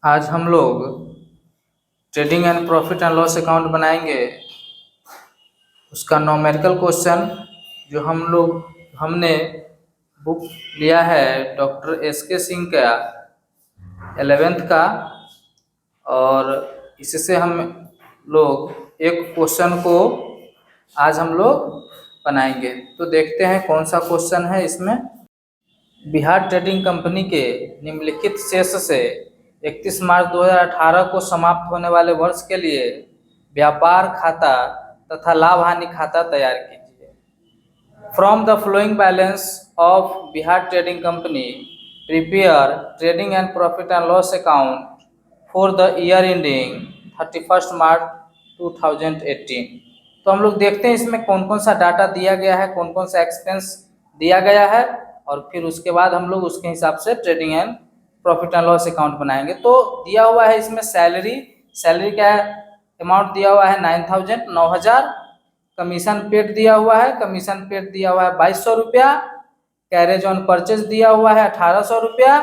आज हम लोग trading and profit and loss account बनाएंगे। उसका नॉमेरिकल क्वेश्चन जो हमने बुक लिया है डॉक्टर एस के सिंह का 11th का, और इससे हम लोग एक क्वेश्चन को आज हम लोग बनाएंगे। तो देखते हैं कौन सा क्वेश्चन है इसमें। बिहार ट्रेडिंग कंपनी के निम्नलिखित शेष से 31 मार्च 2018 को समाप्त होने वाले वर्ष के लिए व्यापार खाता तथा लाभ हानि खाता तैयार कीजिए। From the flowing balance of Bihar trading company prepare trading and profit and loss account for the year ending 31 मार्च 2018। तो हम लोग देखते हैं इसमें कौन कौन सा डाटा दिया गया है, कौन कौन सा एक्सपेंस दिया गया है, और फिर उसके बाद हम लोग उसके हिसाब से trading and profit and loss account बनाएंगे। तो दिया हुआ है इसमें सैलरी का अमाउंट दिया हुआ है 9,000। कमीशन पेड दिया हुआ है, कमीशन पेड दिया हुआ है 2200 रुपया। कैरेज ऑन परचेज दिया हुआ है 1800 रुपया।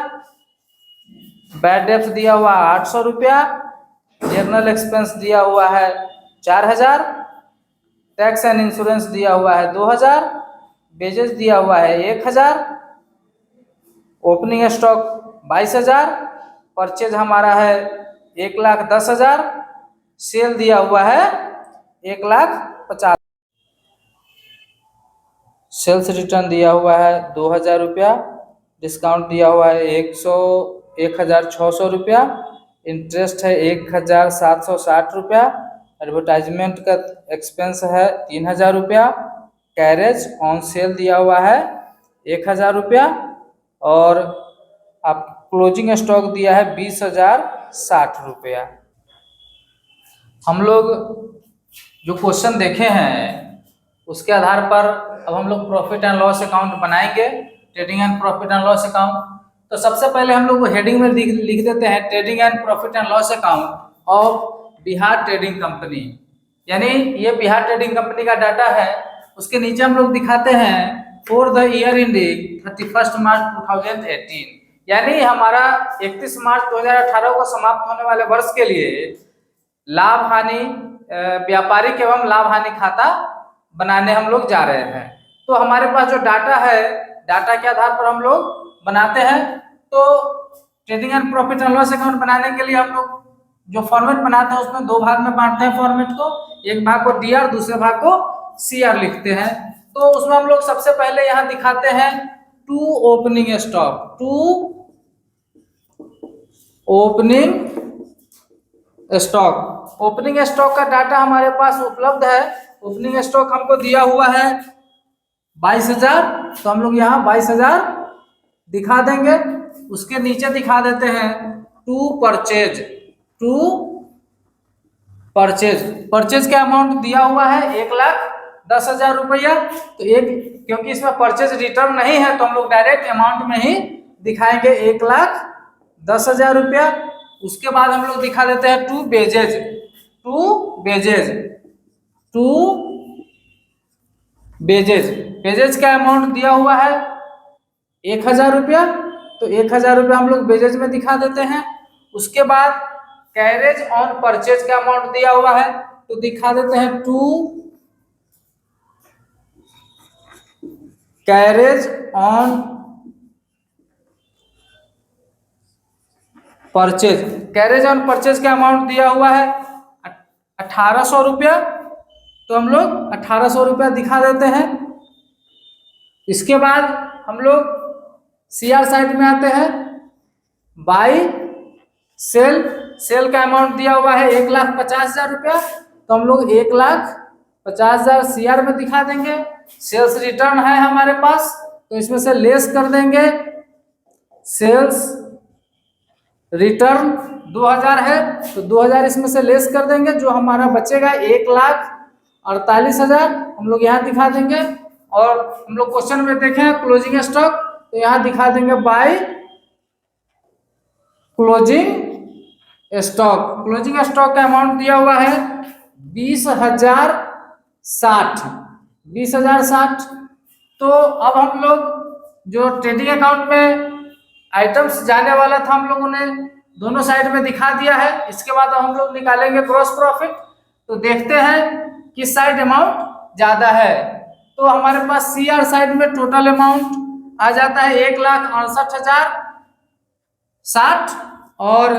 बैड डेप्ट दिया हुआ है 800 रुपया। जर्नल एक्सपेंस दिया हुआ है 4000। टैक्स एंड इंश्योरेंस दिया हुआ है 2000। वेजेस दिया हुआ है 1000। Opening stock 22,000। परचेज हमारा है 1,10,000। सेल दिया हुआ है 1,50,000। सेल्स रिटर्न दिया हुआ है 2,000 रुपया। डिस्काउंट दिया हुआ है 1,600 रुपया। इंटरेस्ट है 1,760 रुपया। एडवर्टाइजमेंट का एक्सपेंस है 3,000 रुपया। कैरेज ऑन सेल दिया हुआ है 1,000 रुपया। और आप क्लोजिंग स्टॉक दिया है 20,060 रुपया। हम लोग जो क्वेश्चन देखे हैं उसके आधार पर अब हम लोग प्रॉफिट एंड लॉस अकाउंट बनाएंगे, trading and profit and loss account. तो सबसे पहले हम लोग हेडिंग में लिख देते हैं trading and profit and loss account of Bihar trading company, यानी ये बिहार ट्रेडिंग कंपनी का डाटा है। उसके नीचे हम लोग दिखाते हैं फॉर द ईयर एंडिंग 31 मार्च 2018, यानी हमारा 31 मार्च 2018 को समाप्त होने वाले वर्ष के लिए लाभ हानि व्यापारिक एवं लाभ हानि खाता बनाने हम लोग जा रहे हैं। तो हमारे पास जो डाटा है, डाटा के आधार पर हम लोग बनाते हैं। तो trading and profit and loss account बनाने के लिए हम लोग जो फॉर्मेट बनाते हैं उसमें दो भाग में बांटते हैं फॉर्मेट को। एक भाग को डी आर, दूसरे भाग को सी आर लिखते हैं। तो उसमें हम लोग सबसे पहले यहाँ दिखाते हैं to opening stock, to opening stock. Opening stock का डाटा हमारे पास उपलब्ध है। ओपनिंग स्टॉक हमको दिया हुआ है 22,000, तो हम लोग यहाँ 22,000 दिखा देंगे। उसके नीचे दिखा देते हैं to purchase, to purchase. Purchase का अमाउंट दिया हुआ है 1,10,000 रुपया। तो क्योंकि इसमें परचेज रिटर्न नहीं है तो हम लोग डायरेक्ट अमाउंट में ही दिखाएंगे 1,10,000 रुपया। उसके बाद हम लोग दिखा देते हैं to wages, to wages, to wages. Wages का अमाउंट दिया हुआ है 1,000 रुपया, तो 1,000 रुपया हम लोग बेजेज में दिखा देते हैं। उसके बाद कैरेज ऑन परचेज का अमाउंट दिया हुआ है तो दिखा देते हैं to carriage on purchase. Carriage on purchase का अमाउंट दिया हुआ है 1,800 रुपया, तो हम लोग 1,800 रुपया दिखा देते हैं। इसके बाद हम लोग सीआर साइड में आते हैं। बाई सेल, सेल का अमाउंट दिया हुआ है 1,50,000 रुपया, तो हम लोग 1,50,000 सीआर में दिखा देंगे। सेल्स रिटर्न है हमारे पास तो इसमें से लेस कर देंगे। सेल्स रिटर्न 2,000 है तो 2,000 इसमें से लेस कर देंगे। जो हमारा बचेगा 1,48,000 हम लोग यहाँ दिखा देंगे। और हम लोग क्वेश्चन में देखें क्लोजिंग स्टॉक, तो यहाँ दिखा देंगे by closing stock. Closing stock का अमाउंट दिया हुआ है 20,060, 20,060। तो अब हम लोग जो ट्रेडिंग अकाउंट में आइटम्स जाने वाला था हम लोगों ने दोनों साइड में दिखा दिया है। इसके बाद हम लोग निकालेंगे ग्रॉस प्रॉफिट। तो देखते हैं किस साइड अमाउंट ज्यादा है। तो हमारे पास सीआर साइड में टोटल अमाउंट आ जाता है 1,68,060 और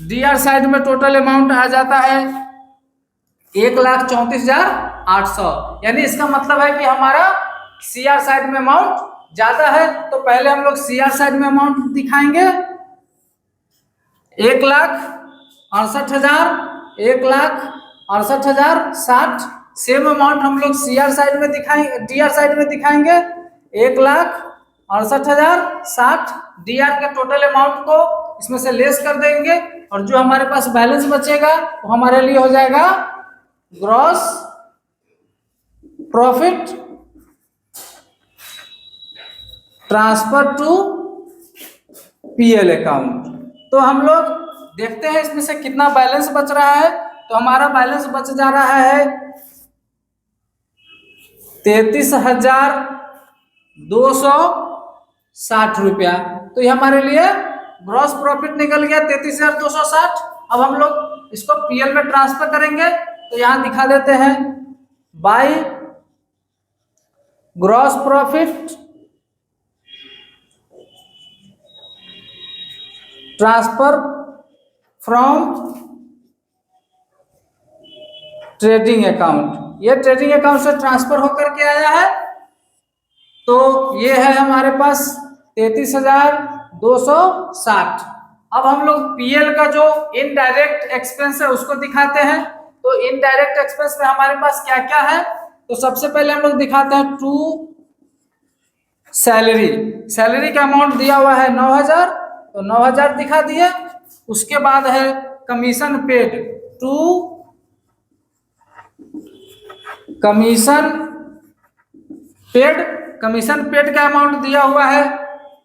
डीआर साइड में टोटल अमाउंट आ जाता है 1,34,800। यानी इसका मतलब है कि हमारा सीआर साइड में अमाउंट ज्यादा है। तो पहले हम लोग सीआर साइड में अमाउंट दिखाएंगे 1,68,000, 1,68,060। सेम अमाउंट हम लोग सीआर साइड में दिखाएंगे, डीआर साइड में दिखाएंगे 1,68,060। डीआर के टोटल अमाउंट को इसमें से लेस कर देंगे और जो हमारे पास बैलेंस बचेगा वो हमारे लिए हो जाएगा gross profit transfer to PL account. तो हम लोग देखते हैं इसमें से कितना बैलेंस बच रहा है। तो हमारा बैलेंस बच जा रहा है 33,260 रुपया। तो ये हमारे लिए ग्रॉस प्रॉफिट निकल गया 33,260। अब हम लोग इसको पीएल में ट्रांसफर करेंगे। तो यहां दिखा देते हैं by gross profit transfer from trading account. ये ट्रेडिंग अकाउंट से ट्रांसफर होकर के आया है। तो ये है हमारे पास 33,260। अब हम लोग पीएल का जो इनडायरेक्ट एक्सपेंस है उसको दिखाते हैं। तो इनडायरेक्ट एक्सपेंस में हमारे पास क्या क्या है। तो सबसे पहले हम लोग दिखाते हैं टू सैलरी। सैलरी का अमाउंट दिया हुआ है 9,000, तो 9,000 दिखा दिए। उसके बाद है commission paid to commission paid. Commission paid का अमाउंट दिया हुआ है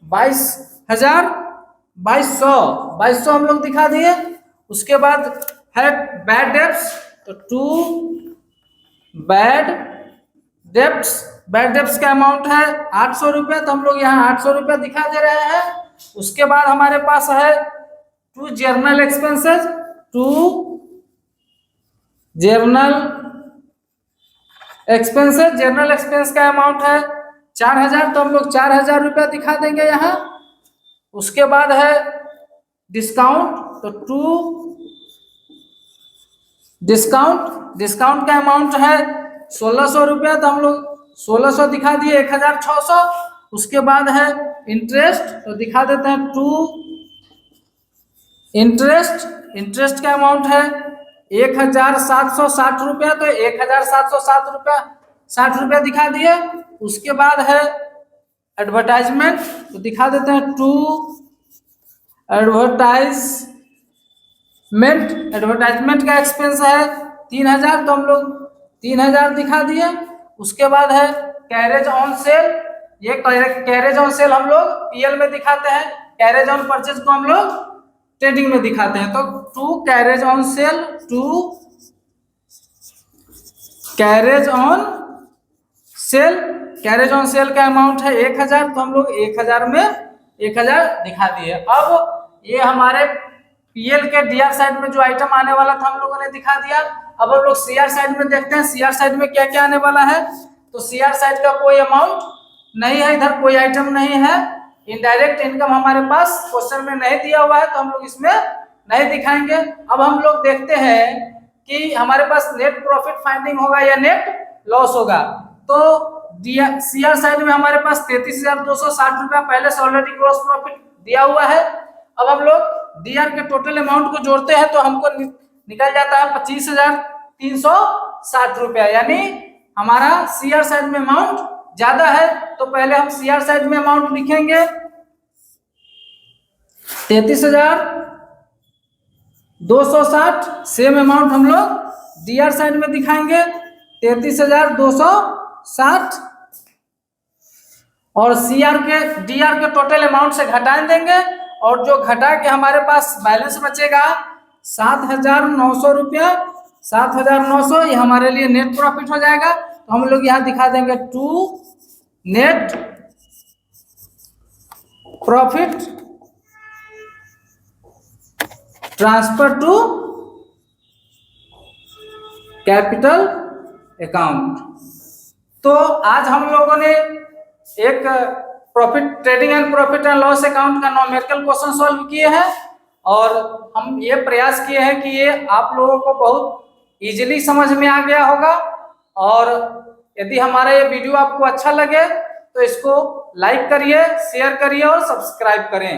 22,200 हम लोग दिखा दिए। उसके बाद है बैड डेब्ट्स, तो to bad debts. Bad debts का अमाउंट है 800 रुपया, तो हम लोग यहाँ 800 रुपया दिखा दे रहे हैं। उसके बाद हमारे पास है to general expenses, to general expenses. General expense का अमाउंट है 4,000, तो हम लोग 4,000 रुपया दिखा देंगे यहाँ। उसके बाद है डिस्काउंट, तो टू डिस्काउंट का अमाउंट है 1,600 रुपया, तो हम लोग 1,600 दिखा दिए 1,600। उसके बाद है इंटरेस्ट, तो दिखा देते हैं टू इंटरेस्ट का अमाउंट है 1,760 रुपया, तो 1,760 रुपया दिखा दिए। उसके बाद है एडवर्टाइजमेंट, तो दिखा देते हैं टू एडवर्टाइजमेंट का एक्सपेंस है 3,000, तो हम लोग 3,000 दिखा दिए। उसके बाद है कैरेज ऑन सेल। ये कैरेज ऑन सेल हम लोग पीएल में दिखाते हैं, कैरेज ऑन परचेज को हम लोग ट्रेडिंग में दिखाते हैं। तो to carriage on sale, to carriage on sale का अमाउंट है 1,000, तो हम लोग 1,000 में 1,000 दिखा दिए। अब ये हमारे पीएल के डीआर साइड में जो आइटम आने वाला था हम लोगों ने दिखा दिया। अब हम लोग सीआर साइड में देखते हैं सीआर साइड में क्या क्या आने वाला है। तो सीआर साइड का कोई अमाउंट नहीं है, इधर कोई आइटम नहीं है। इनडायरेक्ट इनकम हमारे पास क्वेश्चन में नहीं दिया हुआ है, तो हम लोग इसमें नहीं दिखाएंगे। अब हम लोग देखते हैं कि हमारे पास नेट प्रॉफिट फाइंडिंग होगा या नेट लॉस होगा। तो सीआर साइड में हमारे पास 33,260 रुपया पहले से ऑलरेडी ग्रॉस प्रॉफिट दिया हुआ है। अब हम लोग डीआर के टोटल अमाउंट को जोड़ते हैं तो हमको निकल जाता है 25,360 रुपया। यानी हमारा सीआर साइड में अमाउंट ज्यादा है। तो पहले हम सीआर साइड में अमाउंट लिखेंगे 33,260। सेम अमाउंट हम लोग डीआर साइड में दिखाएंगे 33,260 और डीआर के टोटल अमाउंट से घटा देंगे और जो घटा के हमारे पास बैलेंस बचेगा 7,900 रुपया। 7,900 ये हमारे लिए नेट प्रॉफिट हो जाएगा। तो हम लोग यहाँ दिखा देंगे to net profit transfer to capital account. तो आज हम लोगों ने एक trading and profit and loss account का न्यूमेरिकल क्वेश्चन सॉल्व किए हैं और हम ये प्रयास किए हैं कि ये आप लोगों को बहुत इजीली समझ में आ गया होगा। और यदि हमारा ये वीडियो आपको अच्छा लगे तो इसको लाइक करिए, शेयर करिए और सब्सक्राइब करें।